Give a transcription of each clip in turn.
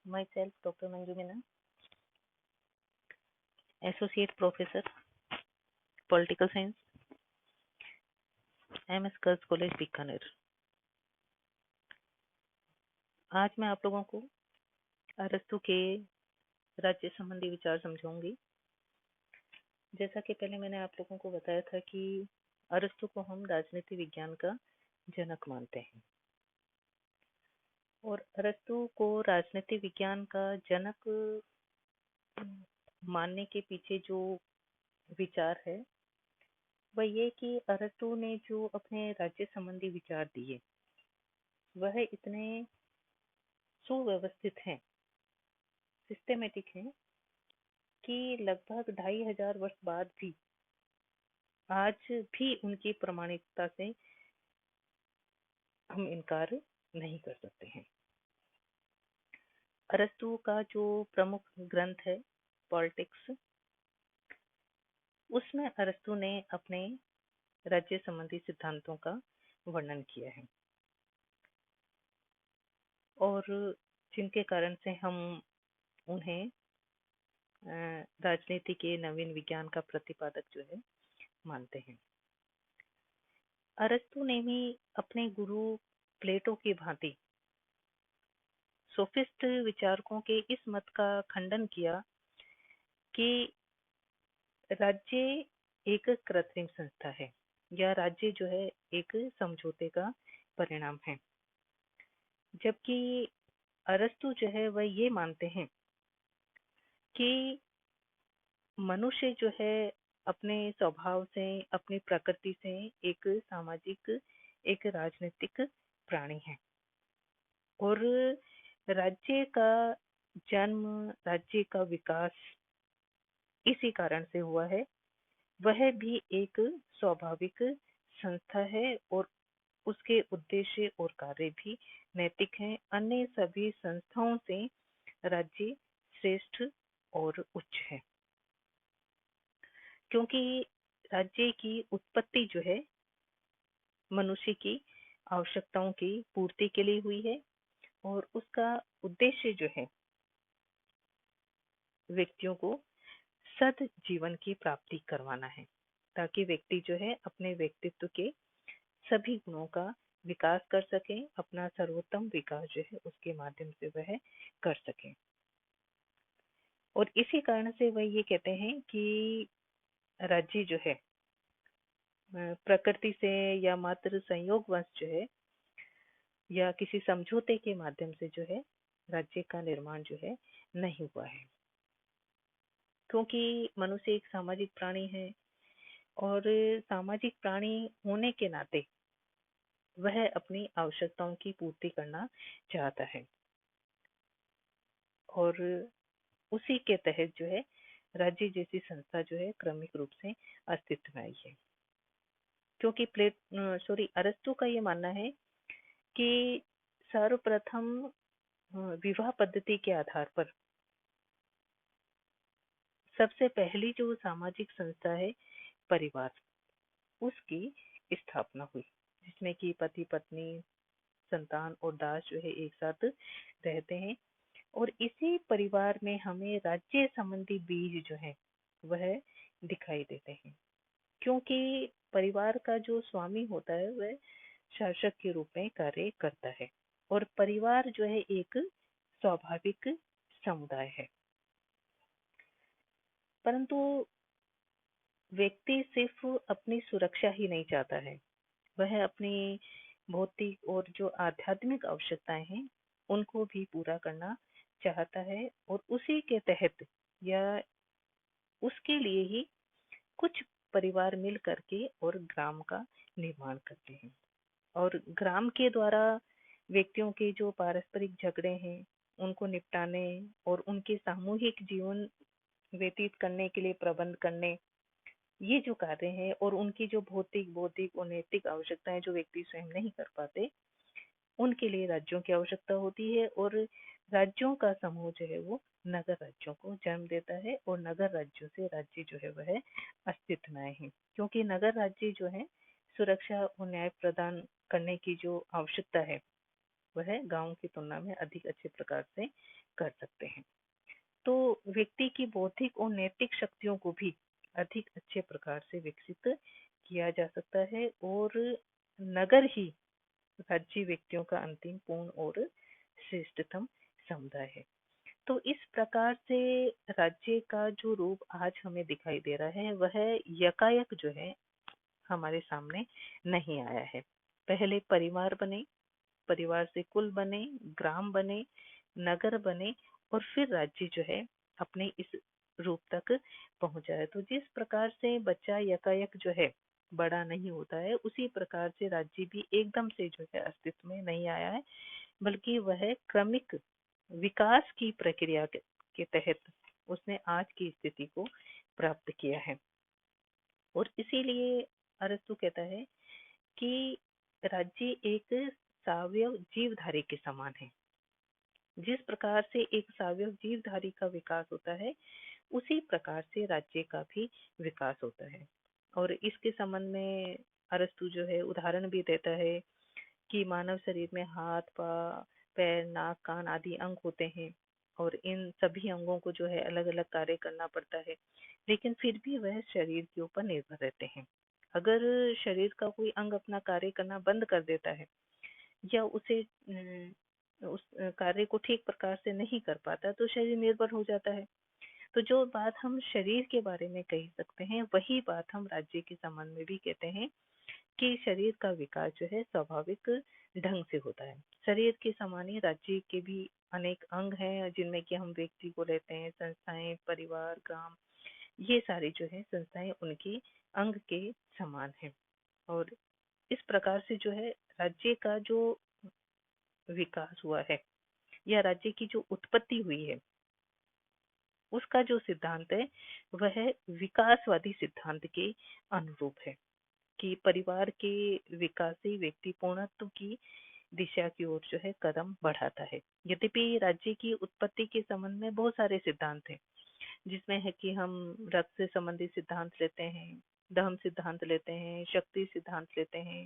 Myself, Dr. Manju Meena, Associate Professor, Political Science, MS girls college Bikaner. आज मैं आप लोगों को अरस्तु के राज्य संबंधी विचार समझाऊंगी। जैसा कि पहले मैंने आप लोगों को बताया था कि अरस्तु को हम राजनीति विज्ञान का जनक मानते हैं और अरस्तु को राजनीति विज्ञान का जनक मानने के पीछे जो विचार है वह ये कि अरस्तु ने जो अपने राज्य संबंधी विचार दिए वह इतने सुव्यवस्थित हैं, सिस्टेमेटिक हैं कि लगभग 2500 वर्ष बाद भी आज भी उनकी प्रामाणिकता से हम इनकार नहीं कर सकते हैं। अरस्तु का जो प्रमुख ग्रंथ है पॉलिटिक्स, उसमें अरस्तु ने अपने राज्य संबंधी सिद्धांतों का वर्णन किया है और जिनके कारण से हम उन्हें राजनीति के नवीन विज्ञान का प्रतिपादक जो है मानते हैं। अरस्तु ने भी अपने गुरु प्लेटो की भांति सोफिस्ट विचारकों के इस मत का खंडन किया कि राज्य एक कृत्रिम संस्था है या राज्य जो है एक समझौते का परिणाम है, जबकि अरस्तु जो है वह ये मानते हैं कि मनुष्य जो है अपने स्वभाव से, अपनी प्रकृति से एक सामाजिक, एक राजनीतिक प्राणी है और राज्य का जन्म, राज्य का विकास इसी कारण से हुआ है। वह भी एक स्वाभाविक संस्था है और उसके उद्देश्य और कार्य भी नैतिक हैं। अन्य सभी संस्थाओं से राज्य श्रेष्ठ और उच्च है, क्योंकि राज्य की उत्पत्ति जो है मनुष्य की आवश्यकताओं की पूर्ति के लिए हुई है और उसका उद्देश्य जो है व्यक्तियों को सद जीवन की प्राप्ति करवाना है, ताकि व्यक्ति जो है अपने व्यक्तित्व के सभी गुणों का विकास कर सके, अपना सर्वोत्तम विकास जो है उसके माध्यम से वह कर सके। और इसी कारण से वह ये कहते हैं कि राज्य जो है प्रकृति से या मात्र संयोगवश जो है या किसी समझौते के माध्यम से जो है राज्य का निर्माण जो है नहीं हुआ है, क्योंकि मनुष्य एक सामाजिक प्राणी है और सामाजिक प्राणी होने के नाते वह अपनी आवश्यकताओं की पूर्ति करना चाहता है और उसी के तहत जो है राज्य जैसी संस्था जो है क्रमिक रूप से अस्तित्व में आई है। क्योंकि अरस्तु का ये मानना है कि सर्वप्रथम विवाह पद्धति के आधार पर सबसे पहली जो सामाजिक संस्था है परिवार, उसकी स्थापना हुई, जिसमें कि पति पत्नी, संतान और दास जो है एक साथ रहते हैं और इसी परिवार में हमें राज्य संबंधी बीज जो है वह दिखाई देते हैं, क्योंकि परिवार का जो स्वामी होता है वह शासक के रूप में कार्य करता है और परिवार जो है एक स्वाभाविक समुदाय है। परंतु व्यक्ति सिर्फ अपनी सुरक्षा ही नहीं चाहता है, वह अपनी भौतिक और जो आध्यात्मिक आवश्यकताएं हैं उनको भी पूरा करना चाहता है और उसी के तहत या उसके लिए ही कुछ परिवार मिल करके और ग्राम का निर्माण करते हैं और ग्राम के द्वारा व्यक्तियों के जो पारस्परिक झगड़े हैं उनको निपटाने और उनके सामूहिक जीवन व्यतीत करने के लिए प्रबंध करने, ये जो कार्य हैं और उनकी जो भौतिक, बौद्धिक और नैतिक आवश्यकताएं जो व्यक्ति स्वयं नहीं कर पाते, उनके लिए राज्यों की आवश्यकता होती है और राज्यों का समूह जो है वो नगर राज्यों को जन्म देता है और नगर राज्यों से राज्य जो है वह अस्तित्व में आए हैं, क्योंकि नगर राज्य जो है सुरक्षा और न्याय प्रदान करने की जो आवश्यकता है वह गांव की तुलना में अधिक अच्छे प्रकार से कर सकते हैं। तो व्यक्ति की बौद्धिक और नैतिक शक्तियों को भी अधिक अच्छे प्रकार से विकसित किया जा सकता है, और नगर ही राज्य व्यक्तियों का अंतिम पूर्ण और श्रेष्ठतम समुदाय है। तो इस प्रकार से राज्य का जो रूप आज हमें दिखाई दे रहा है वह यकायक जो है हमारे सामने नहीं आया है। पहले परिवार बने, परिवार से कुल बने, ग्राम बने, नगर बने, और फिर राज्य जो है अपने इस रूप तक पहुंचा है। तो जिस प्रकार से बच्चा यकायक जो है बड़ा नहीं होता है, उसी प्रकार से राज्य भी एकदम से जो है अस्तित्व में नहीं आया है, बल्कि वह क्रमिक विकास की प्रक्रिया के तहत उसने आज की स्थिति को प्राप्त किया है। और इसीलिए अरस्तु कहता है कि राज्य एक सावयव जीवधारी के समान है। जिस प्रकार से एक सावयव जीवधारी का विकास होता है, उसी प्रकार से राज्य का भी विकास होता है। और इसके संबंध में अरस्तु जो है उदाहरण भी देता है कि मानव शरीर में हाथ, पैर, नाक, कान आदि अंग होते हैं, और इन सभी अंगों को जो है अलग अलग कार्य करना पड़ता है, लेकिन फिर भी वह शरीर के ऊपर निर्भर रहते हैं। अगर शरीर का कोई अंग अपना कार्य करना बंद कर देता है, या उस कार्य को ठीक प्रकार से नहीं कर पाता, तो शरीर निर्भर हो जाता है। तो जो बात हम शरीर के बारे में कह सकते हैं, वही बात हम राज्य के संबंध में भी कहते हैं कि शरीर का विकास जो है स्वाभाविक ढंग से होता है। शरीर के समान ही राज्य के भी अनेक अंग हैं, जिनमें कि हम व्यक्ति को लेते हैं, संस्थाएं, परिवार, ग्राम, ये सारी जो है संस्थाएं उनकी अंग के समान है। और इस प्रकार से जो है राज्य का जो विकास हुआ है, या राज्य की जो उत्पत्ति हुई है, उसका जो सिद्धांत है वह विकासवादी सिद्धांत के अनुरूप है, कि परिवार के विकासी व्यक्ति पूर्णत्व की दिशा की ओर जो है कदम बढ़ाता है। यद्यपि राज्य की उत्पत्ति के संबंध में बहुत सारे सिद्धांत हैं, जिसमें है कि हम रक्त से संबंधित सिद्धांत लेते हैं, धर्म सिद्धांत लेते हैं, शक्ति सिद्धांत लेते हैं,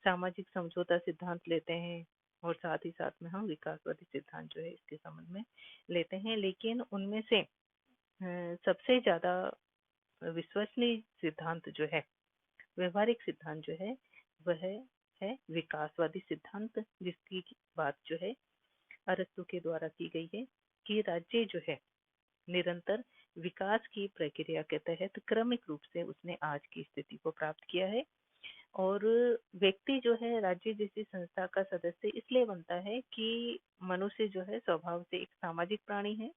सामाजिक समझौता सिद्धांत लेते हैं, और साथ ही साथ में हम विकासवादी सिद्धांत जो है इसके संबंध में लेते हैं। लेकिन उनमें से सबसे ज्यादा विश्वसनीय सिद्धांत जो है, व्यवहारिक सिद्धांत जो है, वह है विकासवादी सिद्धांत, जिसकी बात जो है अरस्तु के द्वारा की गई है, कि राज्य जो है निरंतर विकास की प्रक्रिया के तहत क्रमिक रूप से उसने आज की स्थिति को प्राप्त किया है। और व्यक्ति जो है राज्य जैसी संस्था का सदस्य इसलिए बनता है कि मनुष्य जो है स्वभाव से एक सामाजिक प्राणी है,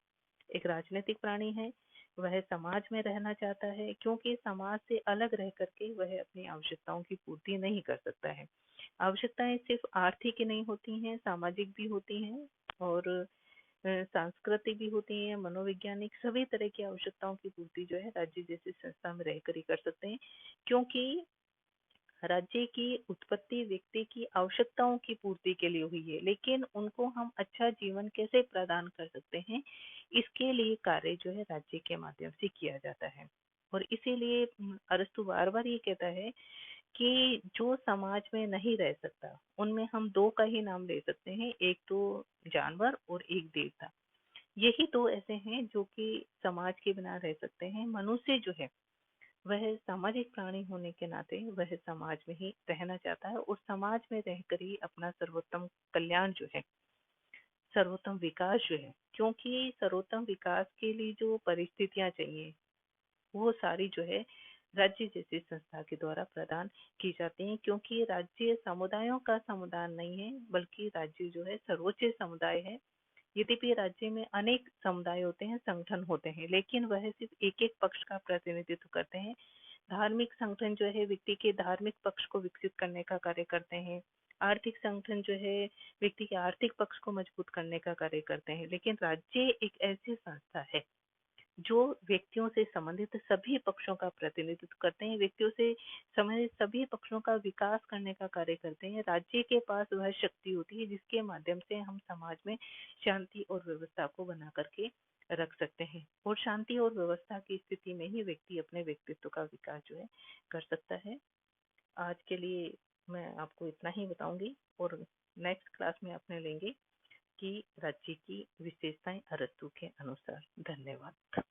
एक राजनीतिक प्राणी है। वह समाज में रहना चाहता है, क्योंकि समाज से अलग रह करके वह अपनी आवश्यकताओं की पूर्ति नहीं कर सकता है। आवश्यकताएं सिर्फ आर्थिक ही नहीं होती हैं, सामाजिक भी होती हैं, और सांस्कृतिक भी होती हैं, मनोवैज्ञानिक, सभी तरह की आवश्यकताओं की पूर्ति जो है राज्य जैसी संस्था में रहकर ही कर सकते हैं। क्योंकि राज्य की उत्पत्ति व्यक्ति की आवश्यकताओं की पूर्ति के लिए हुई है, लेकिन उनको हम अच्छा जीवन कैसे प्रदान कर सकते हैं, इसके लिए कार्य जो है राज्य के माध्यम से किया जाता है। और इसीलिए अरस्तु बार बार ये कहता है कि जो समाज में नहीं रह सकता, उनमें हम दो का ही नाम ले सकते हैं, एक तो जानवर और एक देवता। यही दो ऐसे हैं जो कि समाज के बिना रह सकते हैं। मनुष्य जो है वह सामाजिक प्राणी होने के नाते वह समाज में ही रहना चाहता है, और समाज में रहकर ही अपना सर्वोत्तम कल्याण जो है, सर्वोत्तम विकास जो है, क्योंकि सर्वोत्तम विकास के लिए जो परिस्थितियां चाहिए वो सारी जो है राज्य जैसी संस्था के द्वारा प्रदान की जाती हैं। क्योंकि राज्य समुदायों का समुदाय नहीं है, बल्कि राज्य जो है सर्वोच्च समुदाय है। यद्यपि राज्य में अनेक समुदाय होते हैं, संगठन होते हैं, लेकिन वह सिर्फ एक एक पक्ष का प्रतिनिधित्व करते हैं। धार्मिक संगठन जो है व्यक्ति के धार्मिक पक्ष को विकसित करने का कार्य करते हैं। आर्थिक संगठन जो है व्यक्ति के आर्थिक पक्ष को मजबूत करने का कार्य करते हैं। लेकिन राज्य एक ऐसी संस्था है जो व्यक्तियों से संबंधित सभी पक्षों का प्रतिनिधित्व करते हैं, व्यक्तियों से संबंधित सभी पक्षों का विकास करने का कार्य करते हैं। राज्य के पास वह शक्ति होती है जिसके माध्यम से हम समाज में शांति और व्यवस्था को बना करके रख सकते हैं, और शांति और व्यवस्था की स्थिति में ही व्यक्ति अपने व्यक्तित्व का विकास जो है कर सकता है। आज के लिए मैं आपको इतना ही बताऊंगी, और नेक्स्ट क्लास में अपने लेंगे कि राज्य की विशेषताएं अरस्तु के अनुसार। धन्यवाद।